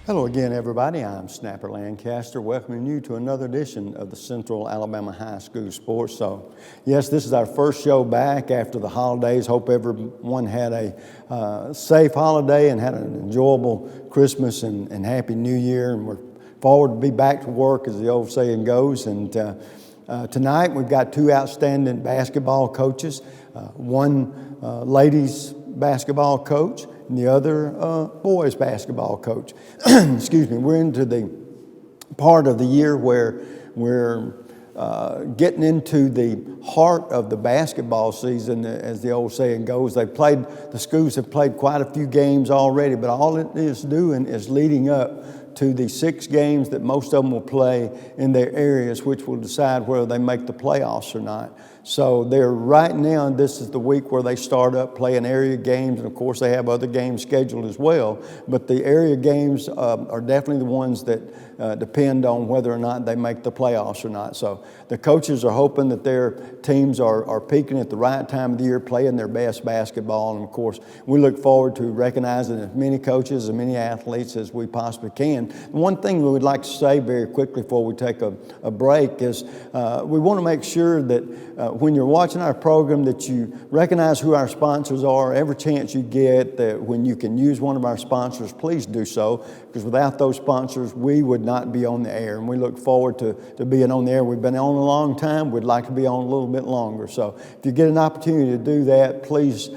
Hello again, everybody. I'm Snapper Lancaster, welcoming you to another edition of the Central Alabama High School Sports. So, yes, this is our first show back after the holidays. Hope everyone had a safe holiday and had an enjoyable Christmas and Happy New Year. And we're forward to be back to work, as the old saying goes. And tonight we've got two outstanding basketball coaches, one ladies basketball coach and the other boys basketball coach. Excuse me. We're into the part of the year where we're getting into the heart of the basketball season, as the old saying goes. The schools have played quite a few games already, but all it is doing is leading up to the 6 games that most of them will play in their areas, which will decide whether they make the playoffs or not. So they're right now, this is the week where they start up playing area games, and of course they have other games scheduled as well. But the area games are definitely the ones that depend on whether or not they make the playoffs or not. So the coaches are hoping that their teams are peaking at the right time of the year, playing their best basketball. And of course, we look forward to recognizing as many coaches and many athletes as we possibly can. One thing we would like to say very quickly before we take a break is we want to make sure that when you're watching our program that you recognize who our sponsors are. Every chance you get, that when you can use one of our sponsors, please do so, because without those sponsors we would not be on the air, and we look forward to being on the air. We've been on a long time. We'd like to be on a little bit longer. So if you get an opportunity to do that, please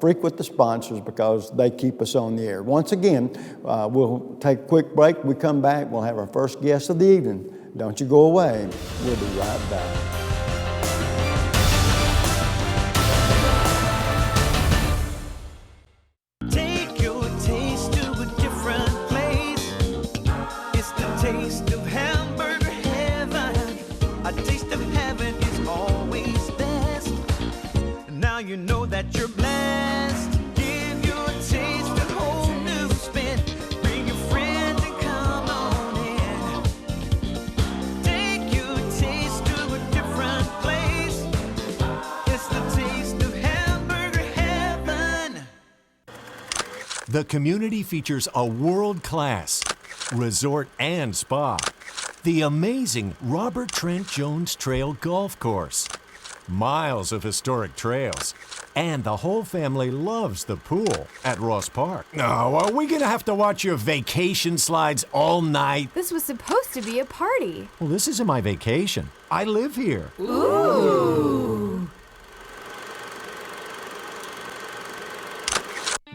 frequent the sponsors, because they keep us on the air. Once again, we'll take a quick break. When we come back, we'll have our first guest of the evening. Don't you go away. We'll be right back. You know that you're blessed. Give your taste a whole new spin. Bring your friends and come on in. Take your taste to a different place. It's the taste of hamburger heaven. The community features a world-class resort and spa, the amazing Robert Trent Jones Trail Golf Course, miles of historic trails, and the whole family loves the pool at Ross Park. Oh, are we gonna have to watch your vacation slides all night? This was supposed to be a party. Well, this isn't my vacation. I live here. Ooh.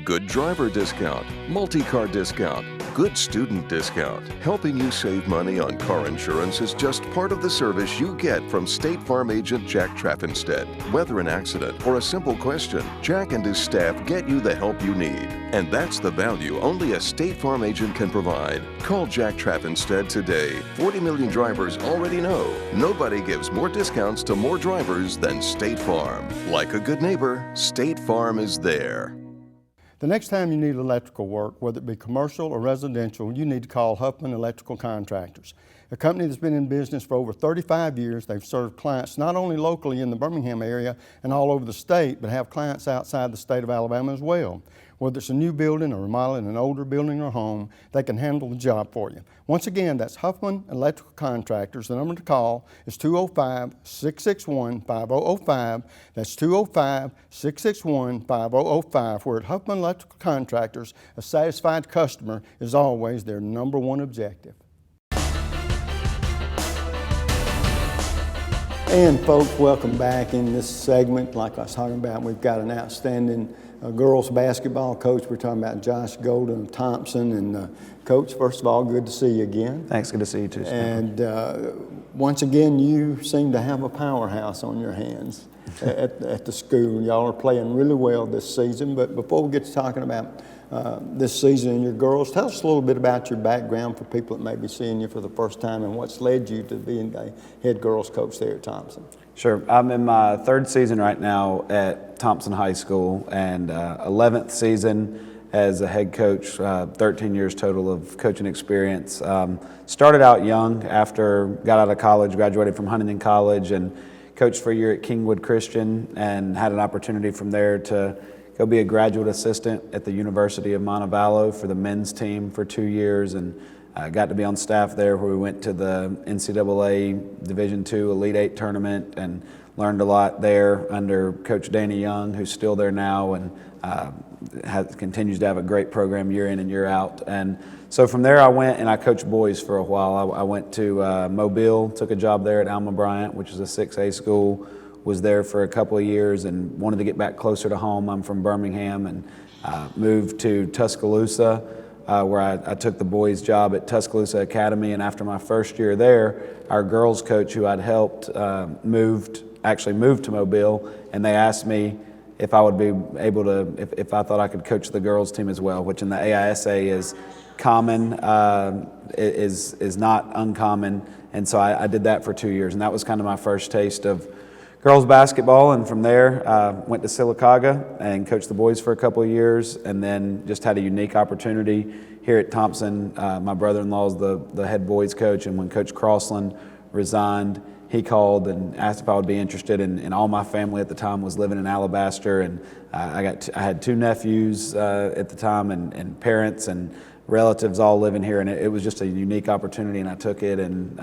Good driver discount, multi-car discount, good student discount. Helping you save money on car insurance is just part of the service you get from State Farm agent Jack Traffinstead. Whether an accident or a simple question, Jack and his staff get you the help you need. And that's the value only a State Farm agent can provide. Call Jack Traffinstead today. 40 million drivers already know nobody gives more discounts to more drivers than State Farm. Like a good neighbor, State Farm is there. The next time you need electrical work, whether it be commercial or residential, you need to call Huffman Electrical Contractors, a company that's been in business for over 35 years. They've served clients not only locally in the Birmingham area and all over the state, but have clients outside the state of Alabama as well. Whether it's a new building or remodeling an older building or home, they can handle the job for you. Once again, that's Huffman Electrical Contractors. The number to call is 205-661-5005. That's 205-661-5005. Where at Huffman Electrical Contractors, a satisfied customer is always their number one objective. And folks, welcome back. In this segment, like I was talking about, we've got an outstanding girls basketball coach. We're talking about Josh Golden of Thompson. And Coach, first of all, good to see you again. Thanks, good to see you too, Steve. And once again, you seem to have a powerhouse on your hands at the school. Y'all are playing really well this season. But before we get to talking about this season and your girls, tell us a little bit about your background for people that may be seeing you for the first time and what's led you to being a head girls coach there at Thompson. Sure. I'm in my 3rd season right now at Thompson High School and 11th season as a head coach, 13 years total of coaching experience. Started out young after got out of college, graduated from Huntington College, and coached for a year at Kingwood Christian, and had an opportunity from there to go be a graduate assistant at the University of Montevallo for the men's team for 2 years, and got to be on staff there where we went to the NCAA Division II Elite Eight tournament and learned a lot there under Coach Danny Young, who's still there now and continues to have a great program year in and year out. And so from there I went and I coached boys for a while. I went to Mobile, took a job there at Alma Bryant, which is a 6A school, was there for a couple of years and wanted to get back closer to home. I'm from Birmingham, and moved to Tuscaloosa, where I took the boys' job at Tuscaloosa Academy. And after my first year there, our girls coach who I'd helped moved to Mobile, and they asked me if I would be able to, if I thought I could coach the girls team as well, which in the AISA is common, is not uncommon. And so I did that for 2 years, and that was kind of my first taste of girls basketball. And from there, went to Sylacauga and coached the boys for a couple of years, and then just had a unique opportunity here at Thompson. My brother-in-law is the head boys coach, and when Coach Crossland resigned, he called and asked if I would be interested, and all my family at the time was living in Alabaster, and I had 2 nephews at the time, and parents and relatives all living here, and it was just a unique opportunity, and I took it, and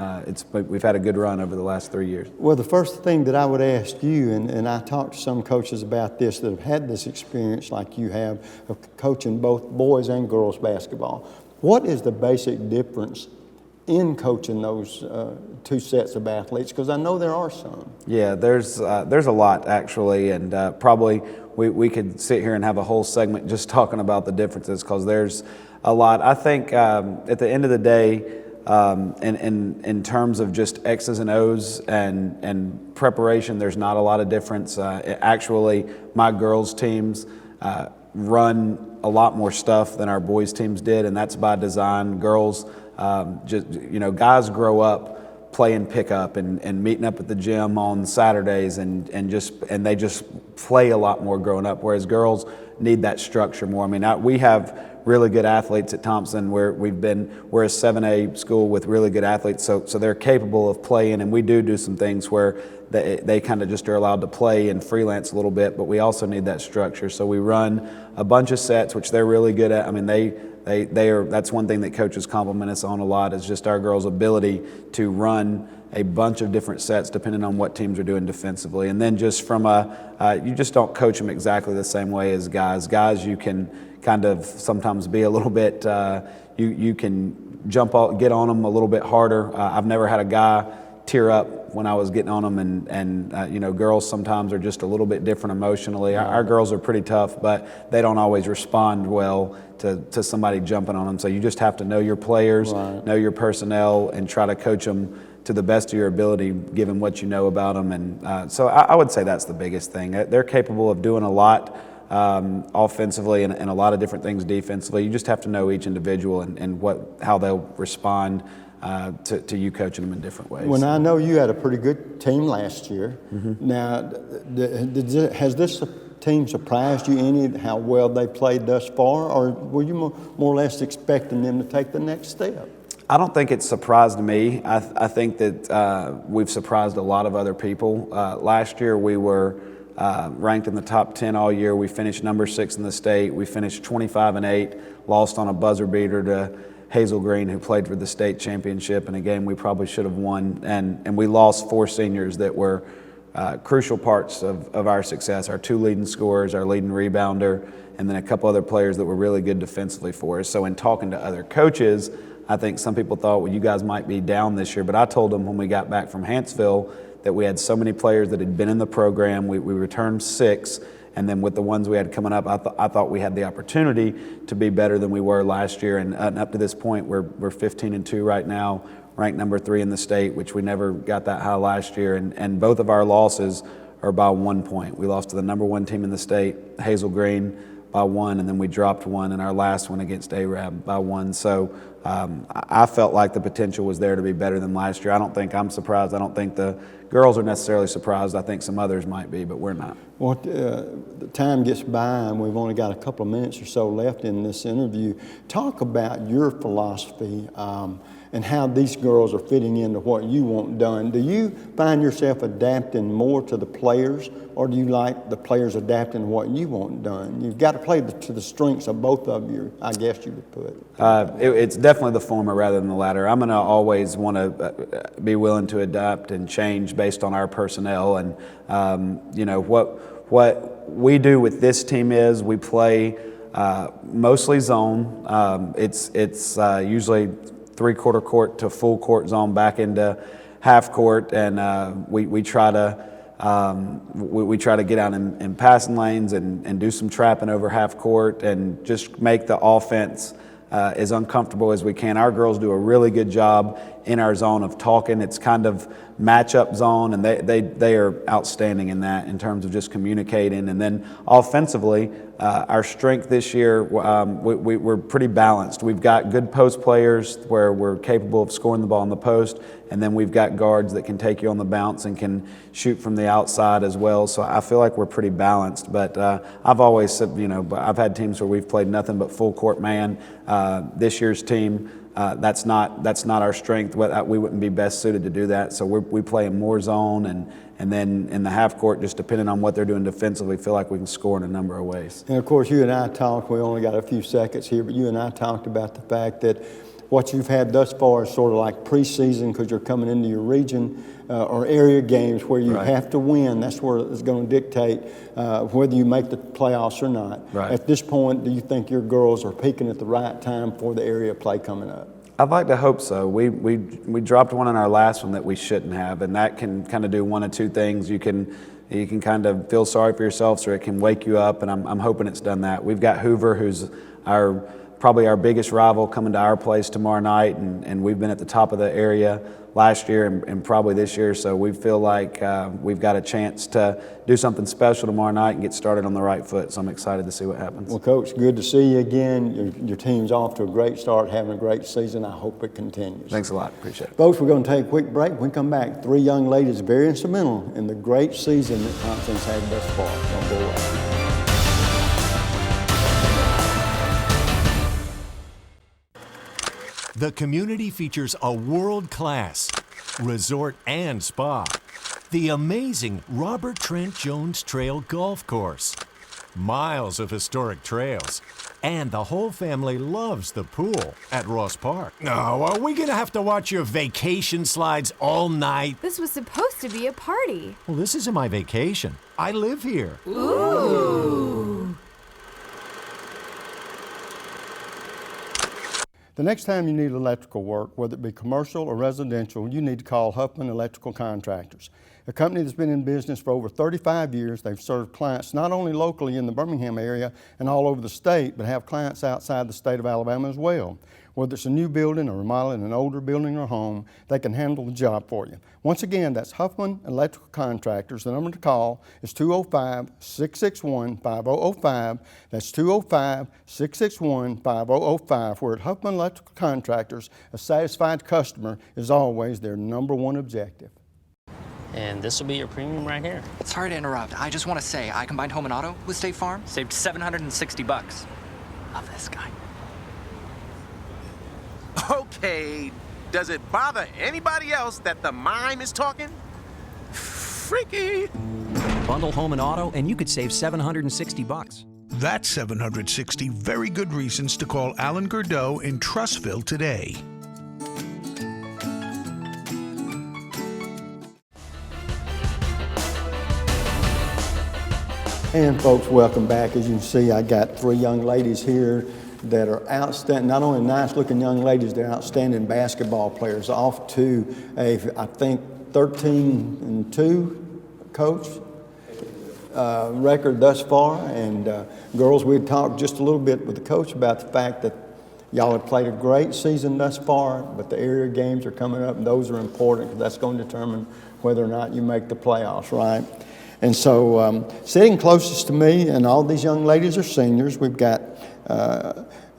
we've had a good run over the last 3 years. Well, the first thing that I would ask you, and I talked to some coaches about this that have had this experience like you have of coaching both boys and girls basketball. What is the basic difference in coaching those 2 sets of athletes? Because I know there are some. Yeah, there's a lot actually, and probably we could sit here and have a whole segment just talking about the differences, because there's a lot. I think at the end of the day, in terms of just X's and O's and preparation, there's not a lot of difference. Actually, my girls' teams run a lot more stuff than our boys' teams did, and that's by design. Girls, guys grow up playing pickup and meeting up at the gym on Saturdays and they just play a lot more growing up, whereas girls need that structure more. I mean, we have really good athletes at Thompson, where we're a 7A school with really good athletes, so they're capable of playing, and we do some things where they kind of just are allowed to play and freelance a little bit, but we also need that structure. So we run a bunch of sets, which they're really good at. I mean, that's one thing that coaches compliment us on a lot, is just our girls' ability to run a bunch of different sets depending on what teams are doing defensively. And then just from you just don't coach them exactly the same way as guys. Guys, you can kind of sometimes be a little bit, you can get on them a little bit harder. I've never had a guy tear up when I was getting on them, and girls sometimes are just a little bit different emotionally. Our girls are pretty tough, but they don't always respond well to somebody jumping on them. So you just have to know your players, know your personnel, and try to coach them to the best of your ability, given what you know about them. And so I would say that's the biggest thing. They're capable of doing a lot offensively and a lot of different things defensively. You just have to know each individual and how they'll respond to you coaching them in different ways. When I know you had a pretty good team last year. Mm-hmm. Now, has this team surprised you any, how well they played thus far, or were you more or less expecting them to take the next step? I don't think it's surprised me. I think that we've surprised a lot of other people. Last year we were ranked in the top 10 all year. We finished number 6 in the state. We finished 25-8, lost on a buzzer beater to Hazel Green, who played for the state championship in a game we probably should have won. And we lost 4 seniors that were crucial parts of our success, our 2 leading scorers, our leading rebounder, and then a couple other players that were really good defensively for us. So in talking to other coaches, I think some people thought, well, you guys might be down this year. But I told them when we got back from Huntsville that we had so many players that had been in the program. We returned 6. And then with the ones we had coming up, I thought we had the opportunity to be better than we were last year. And up to this point, we're 15-2 right now, ranked number 3 in the state, which we never got that high last year. And both of our losses are by 1 point. We lost to the number 1 team in the state, Hazel Green, by 1, and then we dropped 1 in our last one against Arab by 1. So I felt like the potential was there to be better than last year. I don't think I'm surprised. I don't think the girls are necessarily surprised. I think some others might be, but we're not. Well, the time gets by, and we've only got a couple of minutes or so left in this interview. Talk about your philosophy and how these girls are fitting into what you want done. Do you find yourself adapting more to the players, or do you like the players adapting to what you want done? You've got to play to the strengths of both of you, I guess you would put. It's definitely the former rather than the latter. I'm going to always want to be willing to adapt and change based on our personnel. And what we do with this team is we play mostly zone. It's usually three-quarter court to full court zone back into half court, and we try to we try to get out in passing lanes and do some trapping over half court and just make the offense as uncomfortable as we can. Our girls do a really good job in our zone of talking. It's kind of matchup zone, and they are outstanding in that in terms of just communicating. And then offensively, our strength this year, we're pretty balanced. We've got good post players where we're capable of scoring the ball in the post, and then we've got guards that can take you on the bounce and can shoot from the outside as well. So I feel like we're pretty balanced. But I've always said, I've had teams where we've played nothing but full court man. This year's team, that's not our strength. We wouldn't be best suited to do that. So we play in more zone, and then in the half court, just depending on what they're doing defensively, feel like we can score in a number of ways. And of course, you and I talked, we only got a few seconds here, but you and I talked about the fact that what you've had thus far is sort of like preseason, because you're coming into your region or area games where you have to win. That's where it's going to dictate whether you make the playoffs or not. Right. At this point, do you think your girls are peaking at the right time for the area play coming up? I'd like to hope so. We dropped one in our last one that we shouldn't have, and that can kind of do one of two things. You can kind of feel sorry for yourselves, or it can wake you up, and I'm hoping it's done that. We've got Hoover, who's probably our biggest rival, coming to our place tomorrow night, and we've been at the top of the area last year and probably this year, so we feel like we've got a chance to do something special tomorrow night and get started on the right foot, so I'm excited to see what happens. Well, Coach, good to see you again. Your team's off to a great start, having a great season. I hope it continues. Thanks a lot. Appreciate it. Folks, we're going to take a quick break. When we come back, three young ladies very instrumental in the great season that Thompson's had thus far. Don't go away. The community features a world-class resort and spa, the amazing Robert Trent Jones Trail Golf Course, miles of historic trails, and the whole family loves the pool at Ross Park. No, are we gonna have to watch your vacation slides all night? This was supposed to be a party. Well, this isn't my vacation. I live here. Ooh. The next time you need electrical work, whether it be commercial or residential, you need to call Huffman Electrical Contractors. A company that's been in business for over 35 years. They've served clients not only locally in the Birmingham area and all over the state, but have clients outside the state of Alabama as well. Whether it's a new building or remodeling an older building or home, they can handle the job for you. Once again, that's Huffman Electrical Contractors. The number to call is 205-661-5005. That's 205-661-5005. Where at Huffman Electrical Contractors, a satisfied customer is always their number one objective. And this will be your premium right here. Sorry to interrupt. I just want to say I combined home and auto with State Farm. Saved $760. Love this guy. Okay, does it bother anybody else that the mime is talking? Freaky. Bundle home and auto, and you could save $760. That's 760 very good reasons to call Alan Gurdeau in Trussville today. And folks, welcome back. As you can see, I got three young ladies here that are outstanding, not only nice looking young ladies, they're outstanding basketball players, off to a, I think, 13-2 coach record thus far. And girls, we had talked just a little bit with the coach about the fact that y'all have played a great season thus far, but the area games are coming up, and those are important because that's going to determine whether or not you make the playoffs, right? And so sitting closest to me, and all these young ladies are seniors, we've got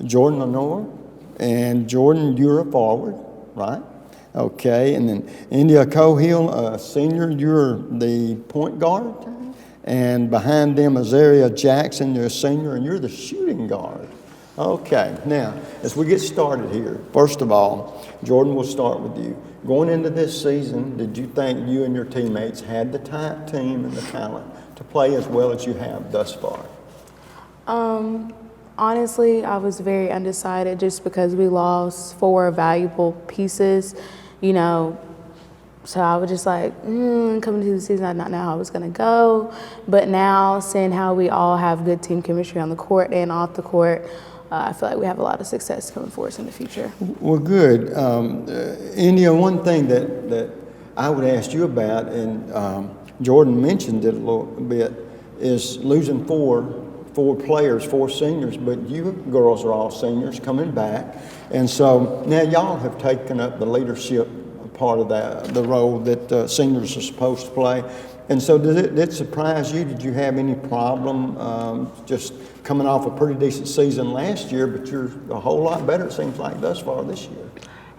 Jordan Lenore, and Jordan, you're a forward, right? Okay, and then India Cohill, a senior, you're the point guard. And behind them, Azaria Jackson, you're a senior, and you're the shooting guard. Okay, now, as we get started here, first of all, Jordan, we'll start with you. Going into this season, did you think you and your teammates had the type team and the talent to play as well as you have thus far? Honestly, I was very undecided just because we lost 4 valuable pieces, you know. So I was just like, coming to the season, I did not know how it was going to go. But now, seeing how we all have good team chemistry on the court and off the court, I feel like we have a lot of success coming for us in the future. Well, good. India, one thing that I would ask you about, and Jordan mentioned it a little bit, is losing four players, 4 seniors, but you girls are all seniors coming back. And so now y'all have taken up the leadership part of the role that seniors are supposed to play. And so did it surprise you? Did you have any problem just coming off a pretty decent season last year, but you're a whole lot better, it seems like, thus far this year?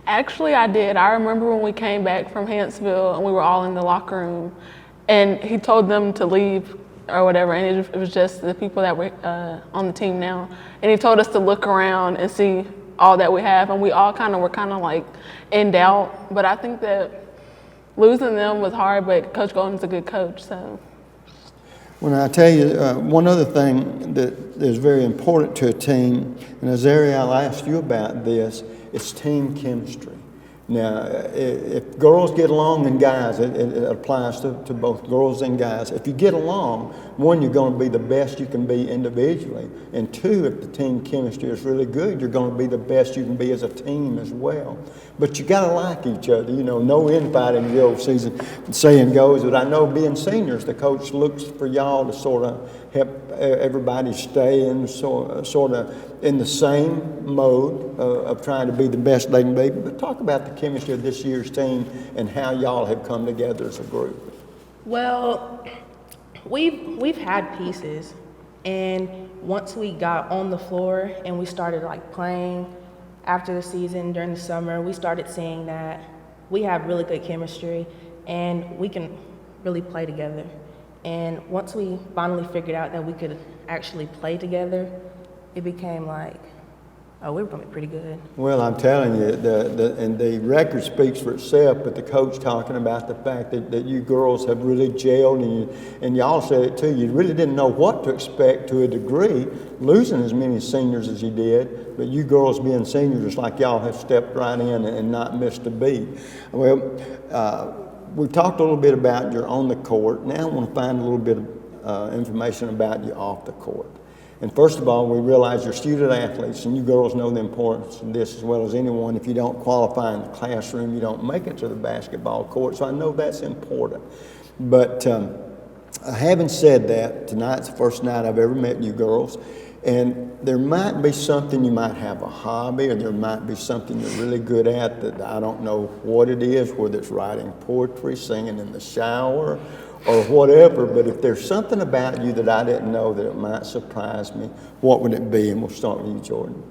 Actually, I did. I remember when we came back from Huntsville and we were all in the locker room and he told them to leave or whatever, and it was just the people that were on the team now. And he told us to look around and see all that we have, and we all were like in doubt. But I think that losing them was hard, but Coach Golden's a good coach, so. When I tell you, one other thing that is very important to a team, and Azaria, I'll ask you about this, it's team chemistry. Now, if girls get along and guys, it applies to both girls and guys. If you get along, 1, you're going to be the best you can be individually. And 2, if the team chemistry is really good, you're going to be the best you can be as a team as well. But you got to like each other. You know, no infighting, the old saying goes. But I know being seniors, the coach looks for y'all to sort of help everybody stay in sort of in the same mode of trying to be the best they can be. But talk about the chemistry of this year's team and how y'all have come together as a group. Well, we've had pieces, and once we got on the floor and we started playing after the season during the summer, we started seeing that we have really good chemistry and we can really play together. And once we finally figured out that we could actually play together, it became oh, we're going to be pretty good. Well, I'm telling you, and the record speaks for itself, but the coach talking about the fact that you girls have really gelled, and y'all said it too, you really didn't know what to expect to a degree, losing as many seniors as you did, but you girls being seniors, it's like y'all have stepped right in and not missed a beat. Well, we've talked a little bit about your on the court. Now I want to find a little bit of information about you off the court. And first of all, we realize you're student athletes, and you girls know the importance of this as well as anyone. If you don't qualify in the classroom, you don't make it to the basketball court. So I know that's important. But having said that, tonight's the first night I've ever met you girls. And there might be something, you might have a hobby, or there might be something you're really good at that I don't know what it is, whether it's writing poetry, singing in the shower, or whatever. But if there's something about you that I didn't know that it might surprise me, what would it be? And we'll start with you, Jordan.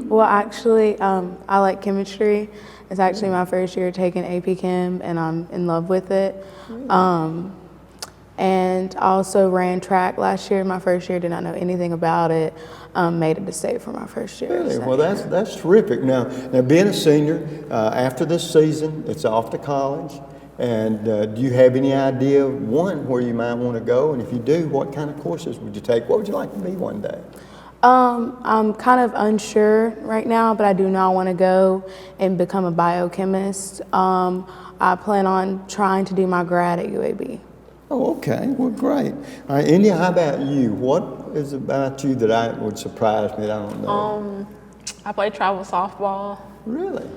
Well, actually, I like chemistry. It's actually my first year taking AP Chem, and I'm in love with it. And I also ran track last year. My first year, did not know anything about it. Made it to state for my first year. Really? Well, that's terrific. Now being a senior, after this season, it's off to college. And do you have any idea, one, where you might want to go? And if you do, what kind of courses would you take? What would you like to be one day? I'm kind of unsure right now, but I do not want to go and become a biochemist. I plan on trying to do my grad at UAB. Oh, okay. Well, great. All right, India, how about you? What is about you that would surprise me that I don't know? I play travel softball. Really?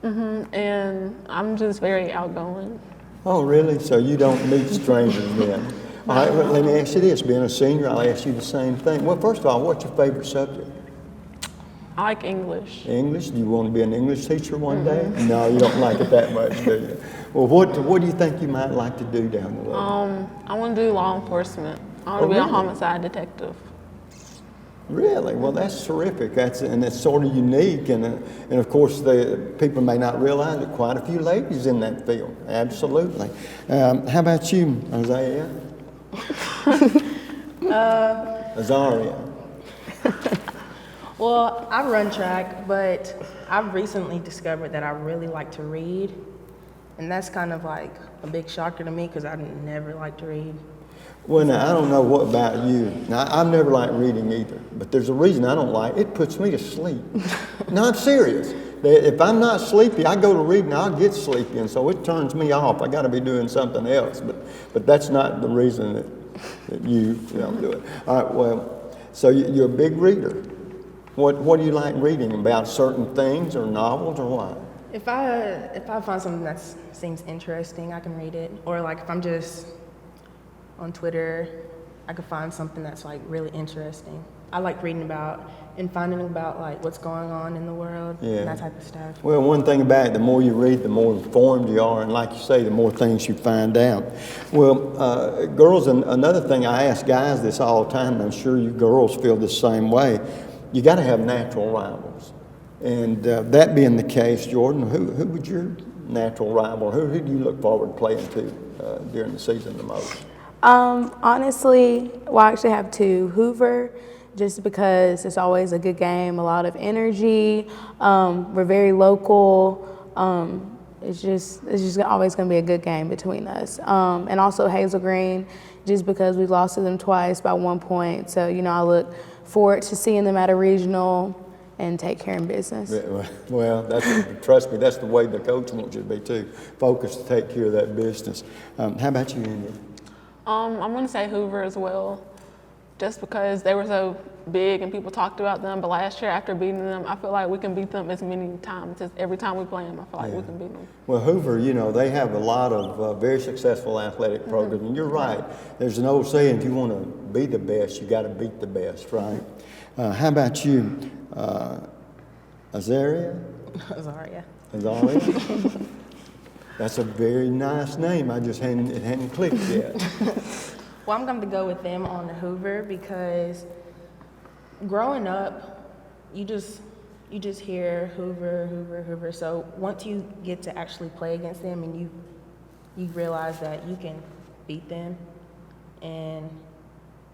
And I'm just very outgoing. Oh, really? So you don't meet strangers then? All right, well, let me ask you this. Being a senior, I'll ask you the same thing. Well, first of all, what's your favorite subject? I like English. English? Do you want to be an English teacher one day? No, you don't like it that much, do you? Well, what do you think you might like to do down the road? I want to do law enforcement. I want to be a homicide detective. Really? Well, that's terrific. And it's sort of unique. And of course, the people may not realize that quite a few ladies in that field. Absolutely. How about you, Isaiah? Azaria. Well, I run track, but I've recently discovered that I really like to read. And that's kind of like a big shocker to me because I never liked to read. Well, now, I don't know what about you. Now, I've never liked reading either, but there's a reason I don't like it. It puts me to sleep. No, I'm serious. If I'm not sleepy, I go to reading, I'll get sleepy, and so it turns me off. I got to be doing something else, but that's not the reason that you don't do it. All right, well, so you're a big reader. What do you like reading about? Certain things or novels or what? If I find something that seems interesting, I can read it. Or like if I'm just on Twitter, I could find something that's like really interesting. I like reading about and finding about like what's going on in the world and that type of stuff. Well, one thing about it, the more you read, the more informed you are, and like you say, the more things you find out. Well, girls, another thing, I ask guys this all the time, and I'm sure you girls feel the same way. You got to have natural rivals. And that being the case, Jordan, who would your natural rival, who do you look forward to playing to during the season the most? Honestly, well, I actually have two. Hoover, just because it's always a good game, a lot of energy. We're very local. It's just always going to be a good game between us. And also Hazel Green, just because we've lost to them twice by 1 point. So, I look forward to seeing them at a regional and take care of business. Well, trust me, that's the way the coach wants you to be too. Focus to take care of that business. How about you, India? I'm going to say Hoover as well, just because they were so big and people talked about them. But last year, after beating them, I feel like we can beat them as many times as every time we play them. I feel like we can beat them. Well, Hoover, they have a lot of very successful athletic programs, and you're right. There's an old saying: if you want to be the best, you got to beat the best, right? How about you, Azaria? Azaria. That's a very nice name. I just it hadn't clicked yet. Well, I'm going to go with them on the Hoover because growing up, you just hear Hoover, Hoover, Hoover. So once you get to actually play against them and you realize that you can beat them, and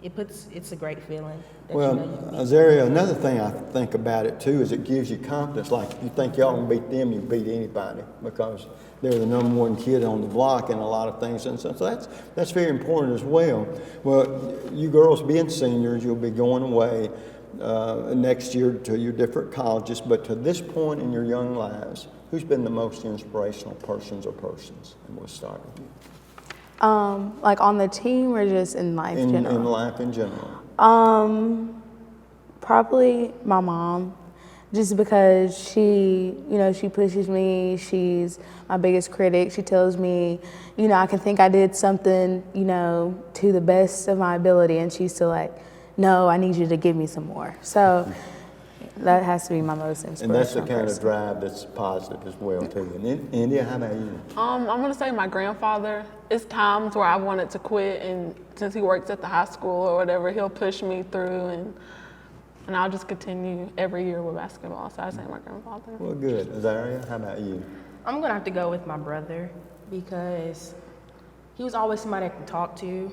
it's a great feeling. Well, Azaria, another thing I think about it too is it gives you confidence. Like if you think y'all can beat them, you beat anybody because they're the number one kid on the block in a lot of things, and so that's very important as well. Well, you girls being seniors, you'll be going away next year to your different colleges, but to this point in your young lives, who's been the most inspirational persons? And we'll start with you. Like on the team or just in life in general? In life in general. Probably my mom, just because she pushes me. She's my biggest critic. She tells me, I can think I did something, to the best of my ability, and she's still like, no, I need you to give me some more. So that has to be my most inspirational. And that's the kind of drive that's positive as well too. And India, how about you? I'm going to say my grandfather. It's times where I wanted to quit, and since he works at the high school or whatever, he'll push me through, and I'll just continue every year with basketball. So I say my grandfather. Well, good. Azaria, how about you? I'm going to have to go with my brother because he was always somebody I could talk to,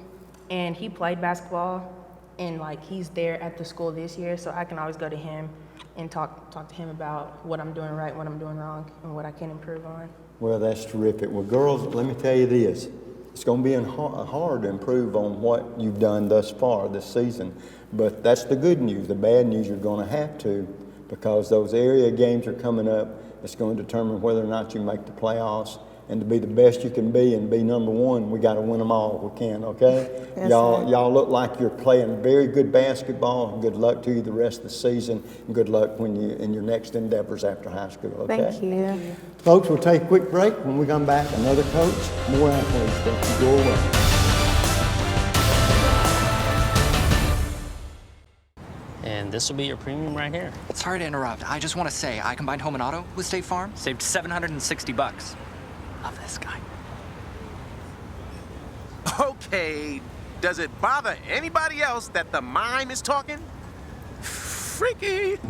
and he played basketball, and he's there at the school this year, so I can always go to him and talk to him about what I'm doing right, what I'm doing wrong, and what I can improve on. Well, that's terrific. Well, girls, let me tell you this. It's going to be hard to improve on what you've done thus far this season, but that's the good news. The bad news, you're going to have to, because those area games are coming up. It's going to determine whether or not you make the playoffs. And to be the best you can be and be number one, we got to win them all if we can, okay? Yes, y'all look like you're playing very good basketball. Good luck to you the rest of the season, and good luck in your next endeavors after high school, okay? Thank you. Folks, we'll take a quick break. When we come back, another coach, more athletes. Don't you go away. And this will be your premium right here. Sorry to interrupt. I just want to say I combined home and auto with State Farm. Saved $760. Love this guy. Okay, does it bother anybody else that the mime is talking? Freaky.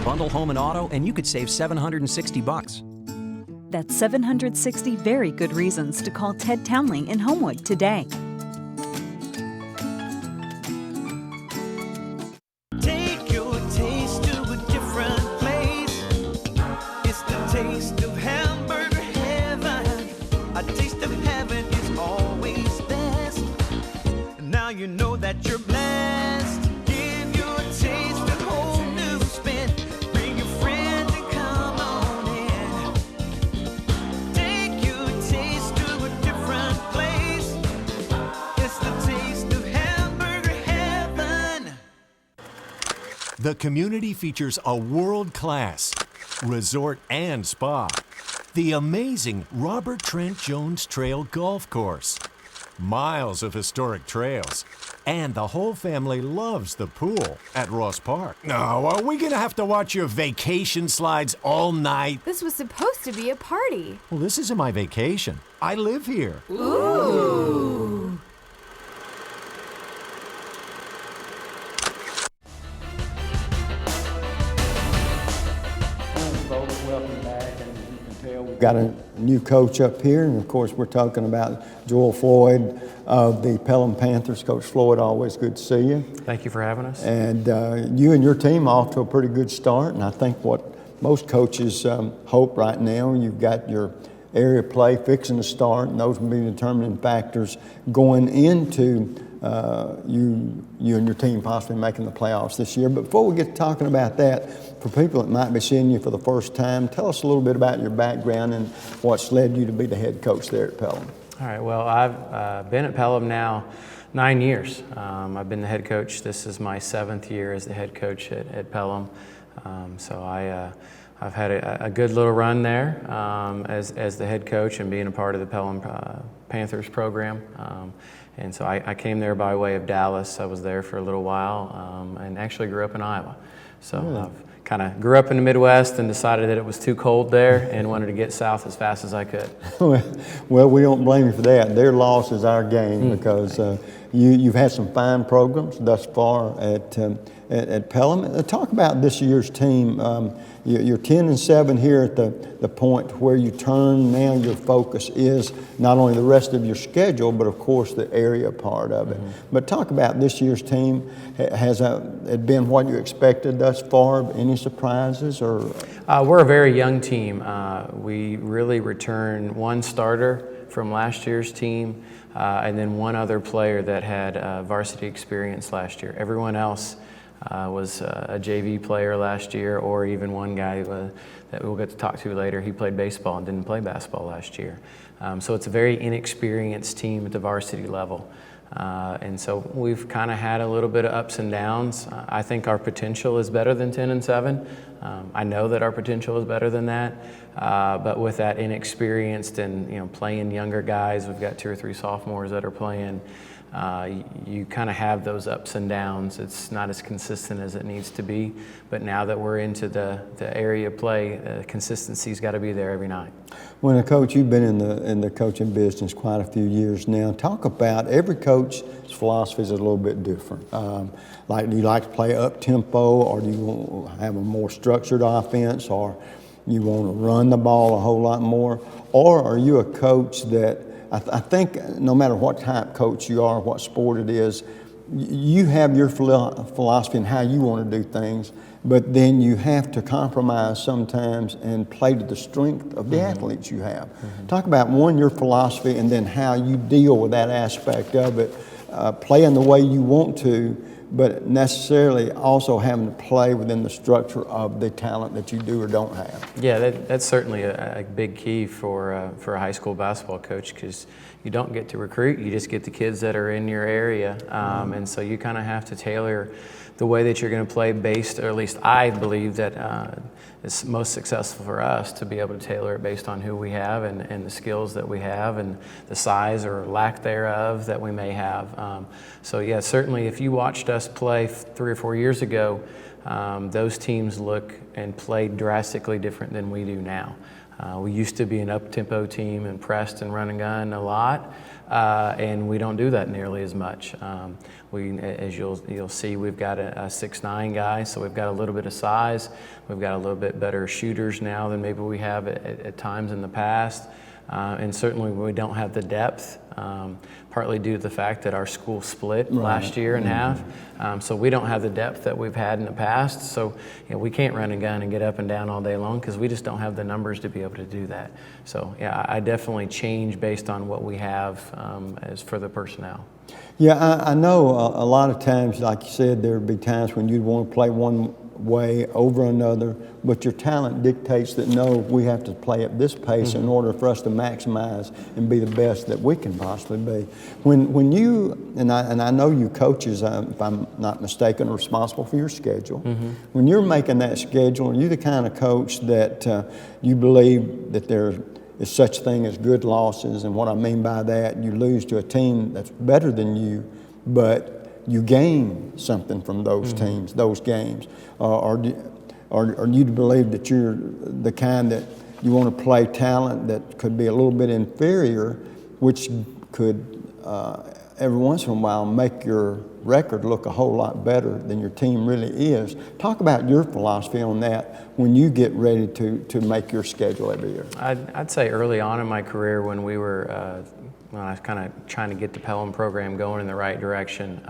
Bundle home and auto, and you could save $760. That's 760 very good reasons to call Ted Townley in Homewood today. Take your that you're blessed. Give your taste a whole new spin. Bring your friends and come on in. Take your taste to a different place. It's the taste of hamburger heaven. The community features a world-class resort and spa, the amazing Robert Trent Jones Trail Golf Course, miles of historic trails, and the whole family loves the pool at Ross Park. No, are we gonna have to watch your vacation slides all night? This was supposed to be a party. Well, this isn't my vacation. I live here. Ooh. Folks, welcome back, and you can tell we've got a new coach up here, and of course we're talking about Joel Floyd of the Pelham Panthers. Coach Floyd, always good to see you. Thank you for having us. And you and your team are off to a pretty good start, and I think what most coaches hope right now, you've got your area play fixing to start, and those will be determining factors going into you and your team possibly making the playoffs this year. But before we get to talking about that, for people that might be seeing you for the first time, tell us a little bit about your background and what's led you to be the head coach there at Pelham. All right, well, I've been at Pelham now 9 years. I've been the head coach. This is my 7th year as the head coach at Pelham. So I've had a good little run there as the head coach and being a part of the Pelham Panthers program. And so I came there by way of Dallas. I was there for a little while and actually grew up in Iowa. So I've kind of grew up in the Midwest and decided that it was too cold there and wanted to get south as fast as I could. Well, we don't blame you for that. Their loss is our gain because you've had some fine programs thus far at Pelham. Talk about this year's team. You're 10-7 here at the point where you turn now. Your focus is not only the rest of your schedule, but of course the area part of it. But talk about this year's team. Has it been what you expected thus far? Any surprises? Or we're a very young team. We really returned one starter from last year's team, and then one other player that had varsity experience last year. Everyone else was a JV player last year, or even one guy that we'll get to talk to later. He played baseball and didn't play basketball last year. So it's a very inexperienced team at the varsity level. And so we've kind of had a little bit of ups and downs. I think our potential is better than 10-7. I know that our potential is better than that. But with that inexperienced and playing younger guys, we've got 2 or 3 sophomores that are playing. You kind of have those ups and downs. It's not as consistent as it needs to be, but now that we're into the area play, consistency's got to be there every night. When a coach, you've been in the coaching business quite a few years now. Talk about every coach's philosophy is a little bit different. Do you like to play up tempo, or do you want to have a more structured offense, or you want to run the ball a whole lot more, or are you a coach that I think no matter what type of coach you are, what sport it is, you have your philosophy and how you want to do things, but then you have to compromise sometimes and play to the strength of the athletes you have. Talk about, one, your philosophy, and then how you deal with that aspect of it, playing the way you want to, but necessarily also having to play within the structure of the talent that you do or don't have. Yeah, that's certainly a big key for a high school basketball coach, because you don't get to recruit, you just get the kids that are in your area. And so you kind of have to tailor the way that you're going to play based, or at least I believe that it's most successful for us to be able to tailor it based on who we have and the skills that we have and the size or lack thereof that we may have. So yeah, certainly if you watched us play 3 or 4 years ago, those teams look and play drastically different than we do now. We used to be an up-tempo team and pressed and run and gun a lot, and we don't do that nearly as much. As you'll see, we've got a 6'9" guy, so we've got a little bit of size. We've got a little bit better shooters now than maybe we have at times in the past. And certainly we don't have the depth, partly due to the fact that our school split last year in half. So we don't have the depth that we've had in the past. So we can't run and gun and get up and down all day long because we just don't have the numbers to be able to do that. So yeah, I definitely change based on what we have as for the personnel. Yeah, I know a lot of times, like you said, there would be times when you'd want to play one way over another, but your talent dictates that no, we have to play at this pace in order for us to maximize and be the best that we can possibly be. When you, and I know you coaches, if I'm not mistaken, are responsible for your schedule. When you're making that schedule, are you the kind of coach that you believe that there is such thing as good losses? And what I mean by that, you lose to a team that's better than you, but you gain something from those teams, those games. Or do you believe that you're the kind that you want to play talent that could be a little bit inferior, which could every once in a while make your record look a whole lot better than your team really is? Talk about your philosophy on that when you get ready to make your schedule every year. I'd say early on in my career when we were when I was kind of trying to get the Pelham program going in the right direction,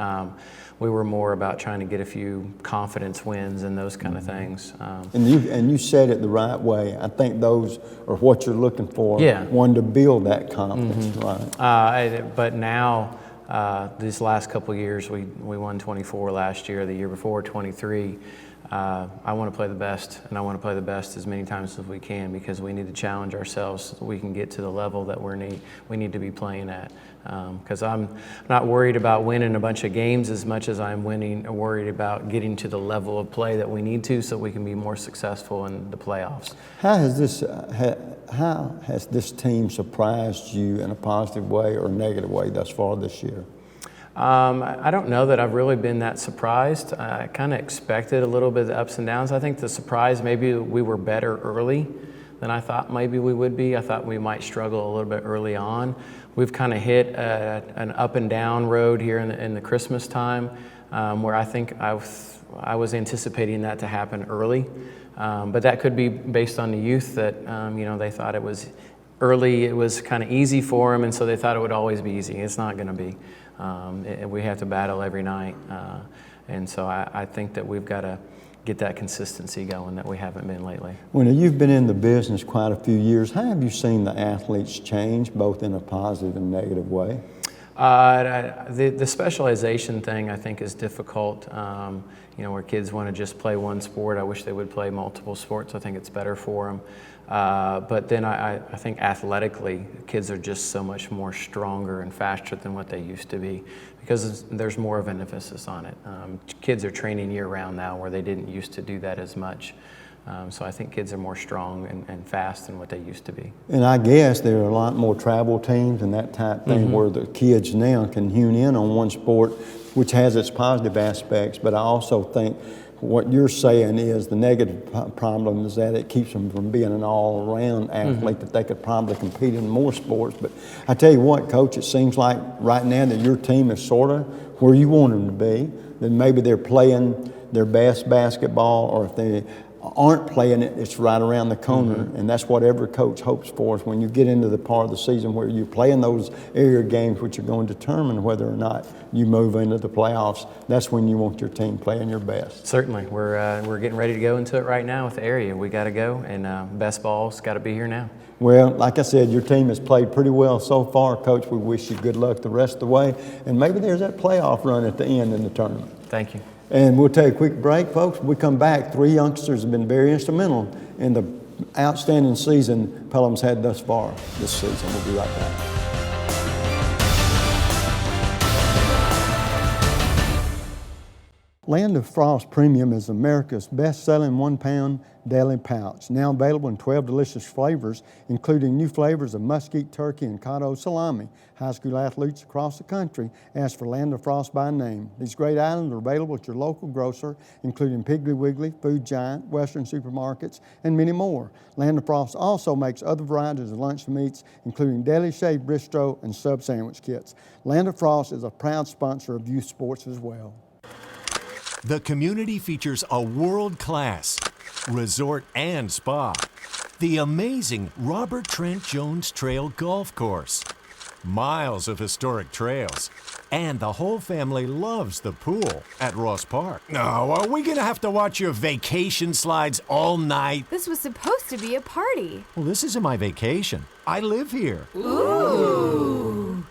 we were more about trying to get a few confidence wins and those kind of things. And you said it the right way. I think those are what you're looking for. Yeah. One, to build that confidence, right? But now, these last couple of years, we won 24 last year, the year before 23. I want to play the best, and I want to play the best as many times as we can, because we need to challenge ourselves so that we can get to the level that we need to be playing at. Because I'm not worried about winning a bunch of games as much as I'm worried about getting to the level of play that we need to, so we can be more successful in the playoffs. How has this team surprised you in a positive way or negative way thus far this year? I don't know that I've really been that surprised. I kind of expected a little bit of the ups and downs. I think the surprise, maybe we were better early than I thought maybe we would be. I thought we might struggle a little bit early on. We've kind of hit an up and down road here in the Christmas time, where I think I was anticipating that to happen early. But that could be based on the youth that, they thought it was early, it was kind of easy for them, and so they thought it would always be easy. It's not going to be. We have to battle every night, and so I think that we've got to get that consistency going that we haven't been lately. Well, you've been in the business quite a few years. How have you seen the athletes change, both in a positive and negative way? The specialization thing, I think, is difficult. Where kids want to just play one sport. I wish they would play multiple sports. I think it's better for them. But then I think athletically, kids are just so much more stronger and faster than what they used to be, because there's more of an emphasis on it. Kids are training year-round now, where they didn't used to do that as much. So I think kids are more strong and fast than what they used to be. And I guess there are a lot more travel teams and that type thing where the kids now can hone in on one sport, which has its positive aspects. But I also think what you're saying is the negative problem is that it keeps them from being an all-around athlete, that they could probably compete in more sports. But I tell you what, Coach, it seems like right now that your team is sort of where you want them to be, that maybe they're playing their best basketball, or if they aren't playing it, it's right around the corner. And that's what every coach hopes for, is when you get into the part of the season where you're playing those area games, which are going to determine whether or not you move into the playoffs. That's when you want your team playing your best. Certainly. We're getting ready to go into it right now with the area. We got to go, and best ball's got to be here now. Well, like I said, your team has played pretty well so far, Coach. We wish you good luck the rest of the way, and maybe there's that playoff run at the end in the tournament. Thank you. And we'll take a quick break, folks. When we come back, three youngsters have been very instrumental in the outstanding season Pelham's had thus far this season. We'll be right back. Land of Frost Premium is America's best-selling 1-pound deli pouch, now available in 12 delicious flavors, including new flavors of mesquite turkey and cotto salami. High school athletes across the country ask for Land of Frost by name. These great items are available at your local grocer, including Piggly Wiggly, Food Giant, Western supermarkets, and many more. Land of Frost also makes other varieties of lunch meats, including deli shaved bistro and sub sandwich kits. Land of Frost is a proud sponsor of youth sports as well. The community features a world-class resort and spa, the amazing Robert Trent Jones Trail Golf Course, miles of historic trails, and the whole family loves the pool at Ross Park. Now, are we gonna have to watch your vacation slides all night? This was supposed to be a party. Well, this isn't my vacation. I live here. Ooh.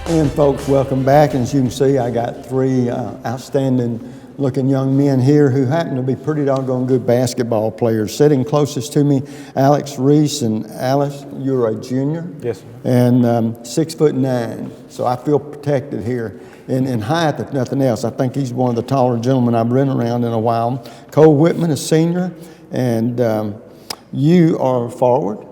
And folks, welcome back. And as you can see, I got three outstanding looking young men here who happen to be pretty doggone good basketball players. Sitting closest to me, Alex Reese. And Alice, you're a junior? Yes, sir. And 6'9", so I feel protected here. In height, if nothing else, I think he's one of the taller gentlemen I've been around in a while. Cole Whitman, a senior, and you are forward,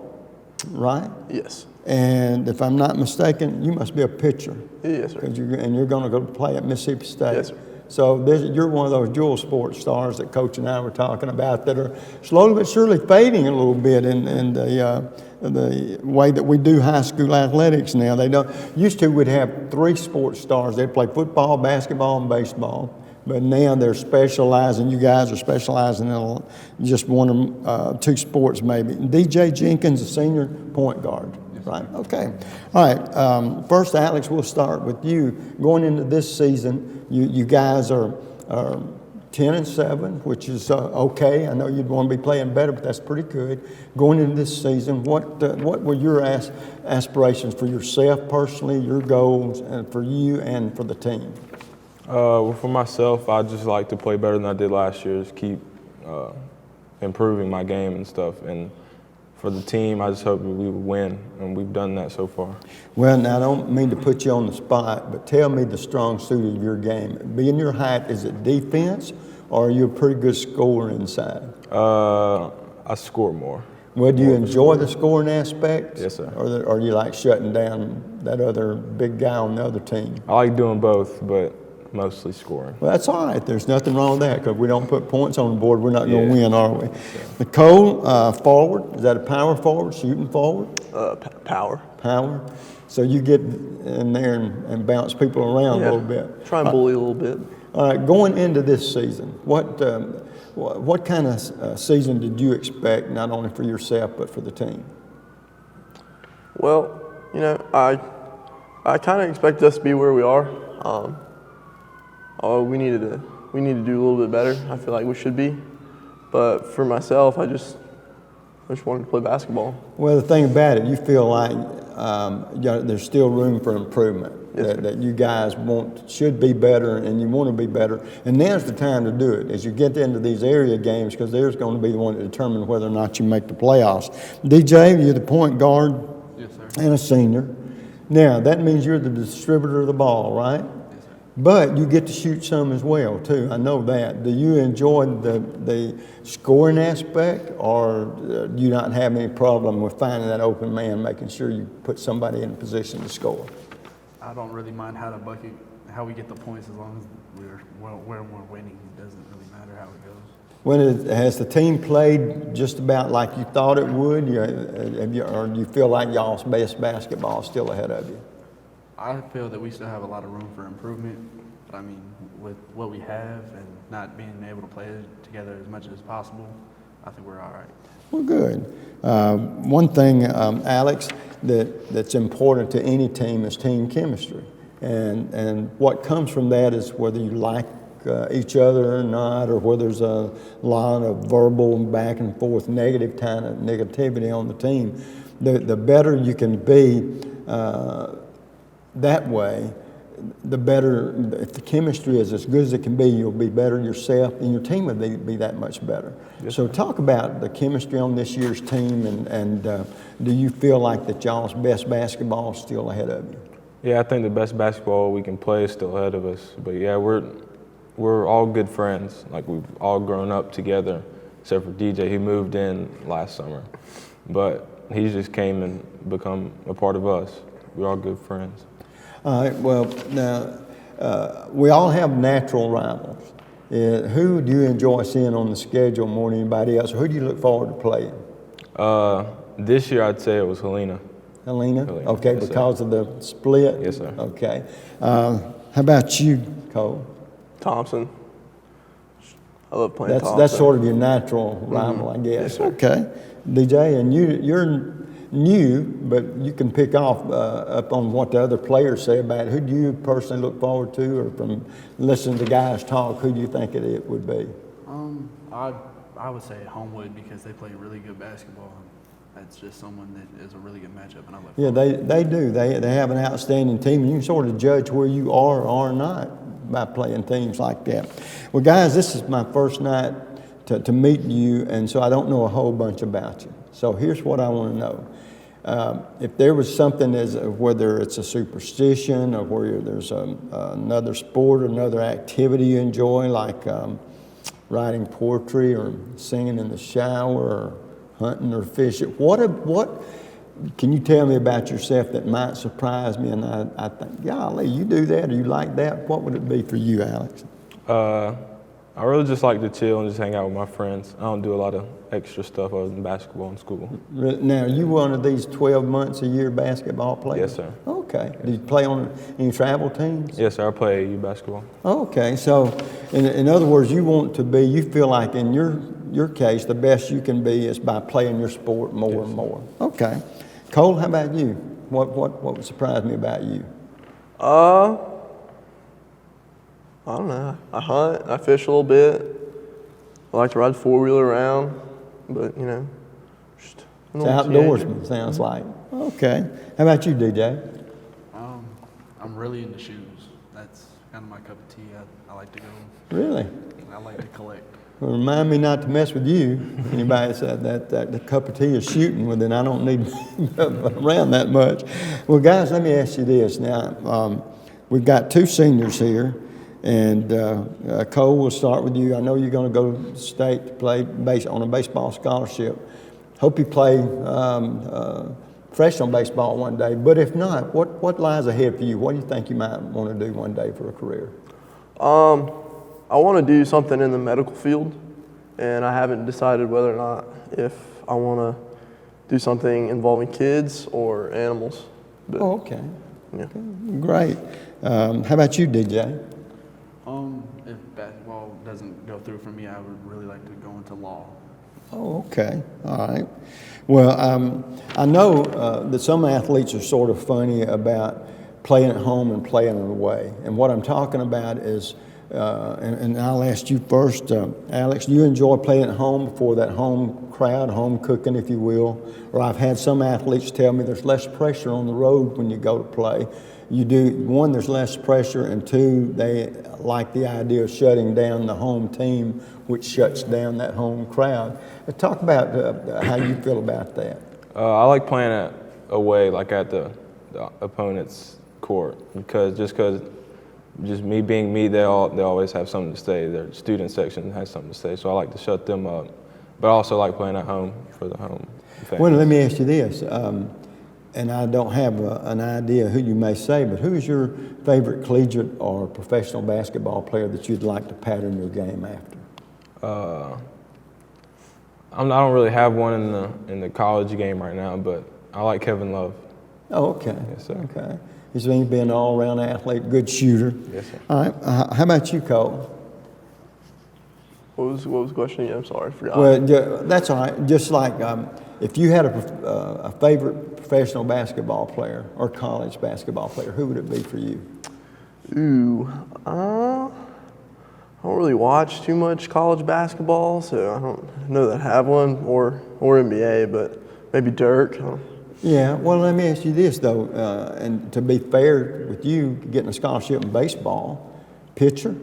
right? Yes. And if I'm not mistaken, you must be a pitcher. Yes, sir. And you're going to go play at Mississippi State. Yes, sir. So you're one of those dual sport stars that Coach and I were talking about that are slowly but surely fading a little bit in the way that we do high school athletics now. They don't. Used to we'd have three sports stars. They'd play football, basketball, and baseball. But now they're specializing. You guys are specializing in just one or two sports maybe. DJ Jenkins, a senior point guard. Right, okay. All right, first, Alex, we'll start with you. Going into this season, you guys are 10-7, which is okay. I know you'd want to be playing better, but that's pretty good. Going into this season, what were your aspirations for yourself personally, your goals, and for you and for the team? Well, for myself, I just like to play better than I did last year, just keep improving my game and stuff. And for the team, I just hope that we would win, and we've done that so far. Well, now I don't mean to put you on the spot, but tell me the strong suit of your game. Being your height, is it defense, or are you a pretty good scorer inside? I score more. Well, do you enjoy the scoring aspect? Yes, sir. Or are you like shutting down that other big guy on the other team? I like doing both, but mostly scoring. Well, that's all right. There's nothing wrong with that, because we don't put points on the board, we're not going to win, are we? Nicole, forward, is that a power forward, shooting forward? Power. Power. So you get in there and bounce people around a little bit. Try and bully a little bit. All right, going into this season, what kind of season did you expect, not only for yourself but for the team? Well, you know, I kind of expected us to be where we are. We need to do a little bit better. I feel like we should be, but for myself, I just wanted to play basketball. Well, the thing about it, you feel like there's still room for improvement. Yes, that you guys should be better, and you want to be better. And now's the time to do it as you get into these area games, because there's going to be the one to determine whether or not you make the playoffs. DJ, you're the point guard. Yes, sir. And a senior. Now that means you're the distributor of the ball, right? But you get to shoot some as well, too. I know that. Do you enjoy the scoring aspect, or do you not have any problem with finding that open man, making sure you put somebody in a position to score? I don't really mind how we get the points, as long as we're winning. It doesn't really matter how it goes. Has the team played just about like you thought it would, or do you feel like y'all's best basketball is still ahead of you? I feel that we still have a lot of room for improvement, but I mean, with what we have and not being able to play together as much as possible, I think we're all right. Well, good. One thing, Alex, that's important to any team is team chemistry, and what comes from that is whether you like each other or not, or whether there's a lot of verbal back and forth negativity on the team. The better you can be that way, the better. If the chemistry is as good as it can be, you'll be better yourself, and your team will be that much better. Yes. So talk about the chemistry on this year's team, and do you feel like that y'all's best basketball is still ahead of you? Yeah, I think the best basketball we can play is still ahead of us. But yeah, we're all good friends. Like, we've all grown up together, except for DJ. He moved in last summer, but he just came and become a part of us. We're all good friends. All right, well, now, we all have natural rivals. Who do you enjoy seeing on the schedule more than anybody else? Or who do you look forward to playing? This year, I'd say it was Helena. Helena? Okay, yes, because of the split? Yes, sir. Okay. How about you, Cole? Thompson. I love playing Thompson. That's sort of your natural rival, I guess. Yes, okay. DJ, and you're new, but you can pick off up on what the other players say about it. Who do you personally look forward to, or from listening to guys talk, who do you think it would be? I would say Homewood, because they play really good basketball. that's just someone that is a really good matchup, and I look Yeah, they do. They have an outstanding team, and you can sort of judge where you are or are not by playing teams like that. Well, guys, this is my first night to meet you, and so I don't know a whole bunch about you. So here's what I want to know. If there was something, whether it's a superstition or where there's another sport or another activity you enjoy, like writing poetry or singing in the shower or hunting or fishing, what can you tell me about yourself that might surprise me? And I think, golly, you do that or you like that? What would it be for you, Alex? I really just like to chill and just hang out with my friends. I don't do a lot of extra stuff other than basketball in school. Now, you one of these 12 months a year basketball players? Yes, sir. Okay. Do you play on any travel teams? Yes, sir. I play AU basketball. Okay. So, in other words, you feel like in your case, the best you can be is by playing your sport more and more. Okay. Cole, how about you? What would surprise me about you? I don't know. I hunt. I fish a little bit. I like to ride the four-wheeler around, but just It's outdoorsman, sounds like. Okay. How about you, DJ? I'm really into shoes. That's kind of my cup of tea. I like to go. Really? I like to collect. Well, remind me not to mess with you. Anybody said that the cup of tea is shooting, well, then I don't need around that much. Well, guys, let me ask you this. Now, we've got two seniors here. And Cole, we'll start with you. I know you're going to go to state to play on a baseball scholarship. Hope you play professional baseball one day. But if not, what lies ahead for you? What do you think you might want to do one day for a career? I want to do something in the medical field, and I haven't decided whether or not if I want to do something involving kids or animals. But, okay. Yeah. Okay. Great. How about you, DJ? If basketball doesn't go through for me, I would really like to go into law. Oh, okay. All right. Well, I know that some athletes are sort of funny about playing at home and playing away. And what I'm talking about is, and I'll ask you first, Alex, do you enjoy playing at home before that home crowd, home cooking, if you will? Or I've had some athletes tell me there's less pressure on the road when you go to play. You do, one, there's less pressure, and two, they like the idea of shutting down the home team, which shuts down that home crowd. Talk about how you feel about that. I like playing away, like at the opponent's court, because just me being me, they always have something to say. Their student section has something to say, so I like to shut them up. But I also like playing at home for the home fans. Well, let me ask you this. And I don't have an idea who you may say, but who's your favorite collegiate or professional basketball player that you'd like to pattern your game after? I don't really have one in the college game right now, but I like Kevin Love. Oh, okay. Yes, sir. Okay. He's been an all-around athlete, good shooter. Yes, sir. All right. How about you, Cole? What was the question again? I'm sorry, I forgot. Well, that's all right. Just like if you had a favorite professional basketball player or college basketball player, who would it be for you? I don't really watch too much college basketball, so I don't know that I have one, or NBA, but maybe Dirk. Yeah, well, let me ask you this, though, and to be fair with you, getting a scholarship in baseball, pitcher,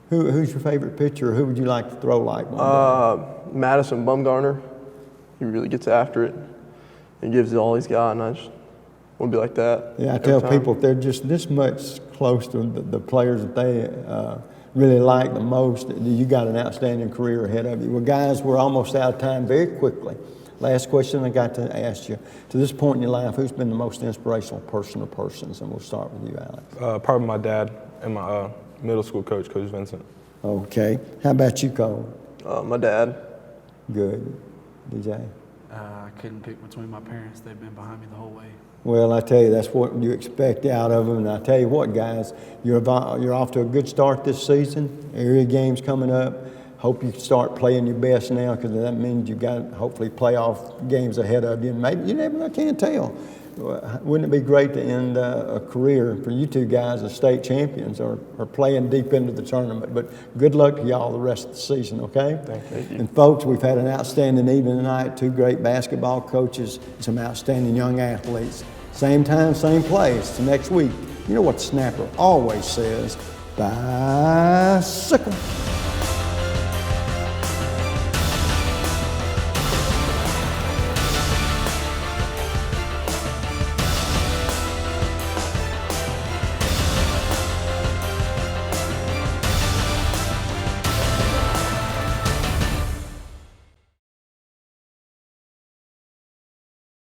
who's your favorite pitcher, or who would you like to throw like one day? Madison Bumgarner. He really gets after it and gives it all he's got, and I just want to be like that. Yeah, I tell people if they're just this much close to the players that they really like the most, you got an outstanding career ahead of you. Well, guys, we're almost out of time very quickly. Last question I got to ask you. To this point in your life, who's been the most inspirational person or persons? And we'll start with you, Alex. Probably my dad and my middle school coach, Coach Vincent. Okay. How about you, Cole? My dad. Good. DJ? I couldn't pick between my parents. They've been behind me the whole way. Well, I tell you, that's what you expect out of them. And I tell you what, guys, you're off to a good start this season. Area games coming up. Hope you start playing your best now, because that means you've got hopefully playoff games ahead of you. And maybe you never know, can't tell. Wouldn't it be great to end a career for you two guys as state champions or playing deep into the tournament? But good luck to y'all the rest of the season, okay? Thank you. And folks, we've had an outstanding evening tonight. 2 great basketball coaches and some outstanding young athletes. Same time, same place. Next week, you know what the Snapper always says, bicycle.